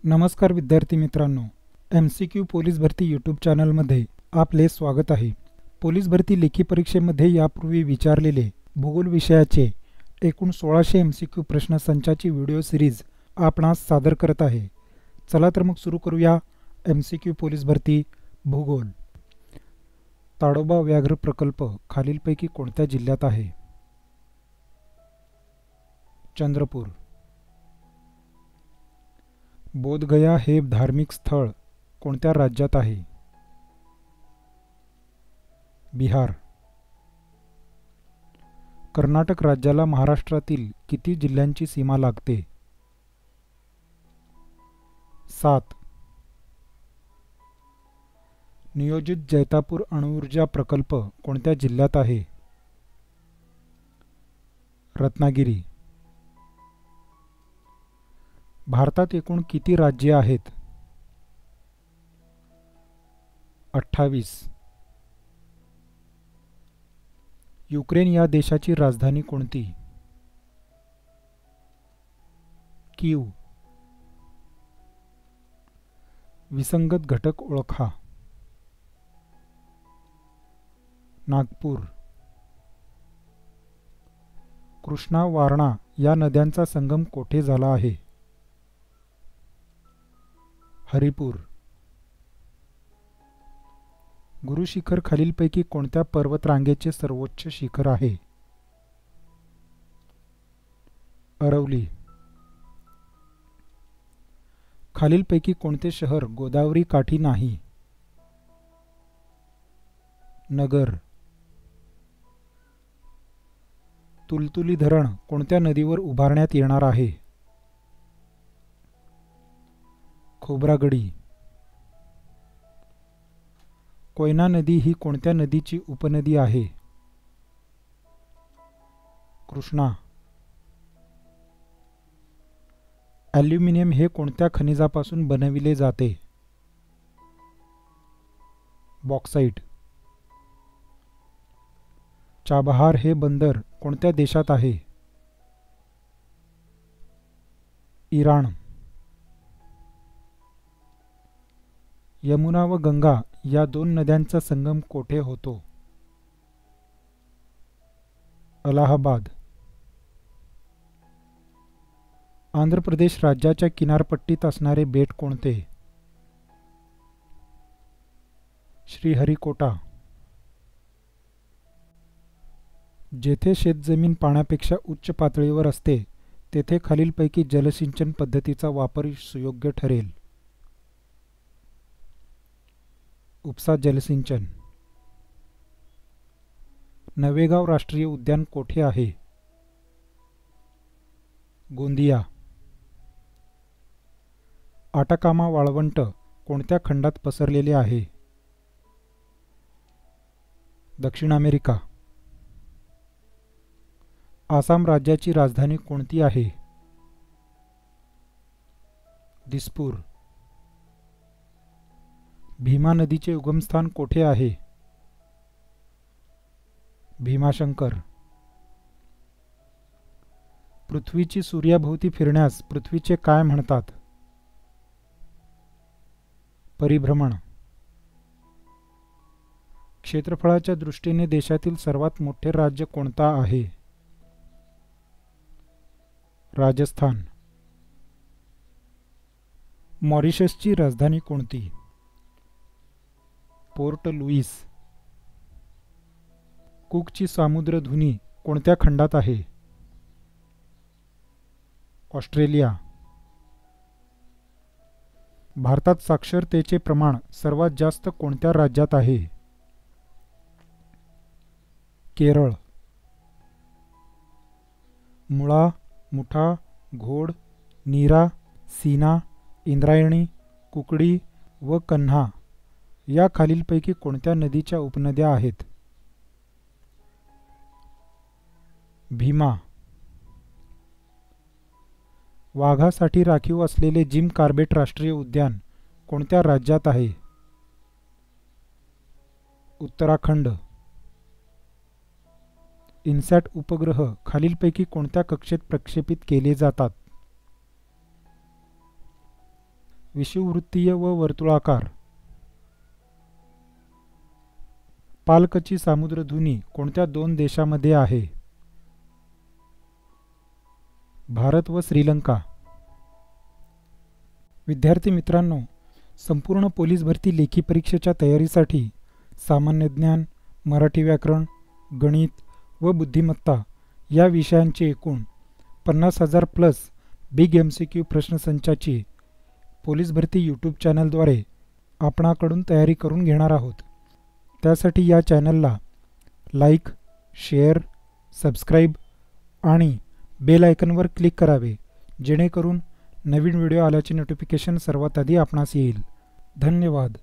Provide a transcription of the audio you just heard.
नमस्कार विद्यार्थी मित्रांनो, MCQ पोलीस भरती यूट्यूब चॅनलमध्ये आपले स्वागत आहे। पोलीस भरती लेखी परीक्षेमध्ये यापूर्वी विचारलेले भूगोल विषयाचे एकूण 1600 MCQ प्रश्नसंचाची व्हिडिओ सिरीज आपणास सादर करत आहे। चला तर मग सुरू करूया MCQ पोलीस भरती भूगोल। ताडोबा व्याघ्र प्रकल्प खालीलपैकी कोणत्या जिल्ह्यात आहे? चंद्रपूर। बोधगया हे धार्मिक स्थळ कोणत्या राज्यात आहे? बिहार। कर्नाटक राज्याला महाराष्ट्रातील किती जिल्ह्यांची सीमा लागते? 7। नियोजित जैतापूर अणुऊर्जा प्रकल्प कोणत्या जिल्ह्यात आहे? रत्नागिरी। भारतात एकूण किती राज्ये आहेत? 28। युक्रेन या देशाची राजधानी कोणती? कीव। विसंगत घटक ओळखा। नागपूर। कृष्णा वारणा या नद्यांचा संगम कोठे झाला आहे? हरिपूर। गुरु शिखर खालीलपैकी कोणत्या पर्वतरांगेचे सर्वोच्च शिखर आहे? अरवली। खालीलपैकी कोणते शहर गोदावरी काठी नाही? नगर। तुलतुली धरण कोणत्या नदीवर उभारण्यात येणार आहे? खोब्रागडी। कोयना नदी ही कोणत्या नदीची उपनदी आहे? कृष्णा। ॲल्युमिनियम हे कोणत्या खनिजापासून बनविले जाते? बॉक्साइट। चाबहार हे बंदर कोणत्या देशात आहे? इराण। यमुना व गंगा या दोन नद्यांचा संगम कोठे होतो? अलाहाबाद। आंध्र प्रदेश राज्याच्या किनारपट्टीत असणारे बेट कोणते? श्रीहरिकोटा। जेथे शेतजमीन पाण्यापेक्षा उच्च पातळीवर असते तेथे खालीलपैकी जलसिंचन पद्धतीचा वापर सुयोग्य ठरेल? उपसा जलसिंचन। नवेगाव राष्ट्रीय उद्यान कोठे आहे? गोंदिया। आटाकामा वाळवंट कोणत्या खंडात पसरलेले आहे? दक्षिण अमेरिका। आसाम राज्याची राजधानी कोणती आहे? दिसपूर। भीमा नदीचे उगमस्थान कोठे आहे? भीमाशंकर। पृथ्वीची सूर्याभोवती फिरण्यास पृथ्वीचे काय म्हणतात? परिभ्रमण। क्षेत्रफळाच्या दृष्टीने देशातील सर्वात मोठे राज्य कोणता आहे? राजस्थान। मॉरिशसची राजधानी कोणती? Port Louis. कुकची सामुद्रधुनी कोणत्या खंडात आहे? ऑस्ट्रेलिया। भारतात साक्षरतेचे प्रमाण सर्वात जास्त कोणत्या राज्यात आहे? केरळ। मुळा, मुठा, घोड, नीरा, सीना, इंद्रायणी, कुकडी व कन्हा या खालीलपैकी कोणत्या नदीच्या उपनद्या आहेत? भीमा। वाघासाठी राखीव असलेले जिम कार्बेट राष्ट्रीय उद्यान कोणत्या राज्यात आहे? उत्तराखंड। इन्सॅट उपग्रह खालीलपैकी कोणत्या कक्षेत प्रक्षेपित केले जातात? विषुववृत्तीय व वर्तुळाकार. पालकची सामुद्रधुनी कोणत्या दोन देशामध्ये आहे? भारत व श्रीलंका. विद्यार्थी मित्रांनो, संपूर्ण पोलीस भरती लेखी परीक्षेच्या तयारीसाठी सामान्य ज्ञान, मराठी व्याकरण, गणित व बुद्धिमत्ता या विषयांचे एकूण 50,000 प्लस बिग MCQ प्रश्नसंचाची पोलीस भरती यूट्यूब चॅनलद्वारे आपणाकडून तयारी करून घेणार आहोत. त्यासाठी या चॅनलला लाईक, शेअर, सबस्क्राईब आणि बेल आयकनवर क्लिक करावे, जेणेकरून नवीन व्हिडिओ आल्याचे नोटिफिकेशन सर्वात आधी आपणास येईल. धन्यवाद.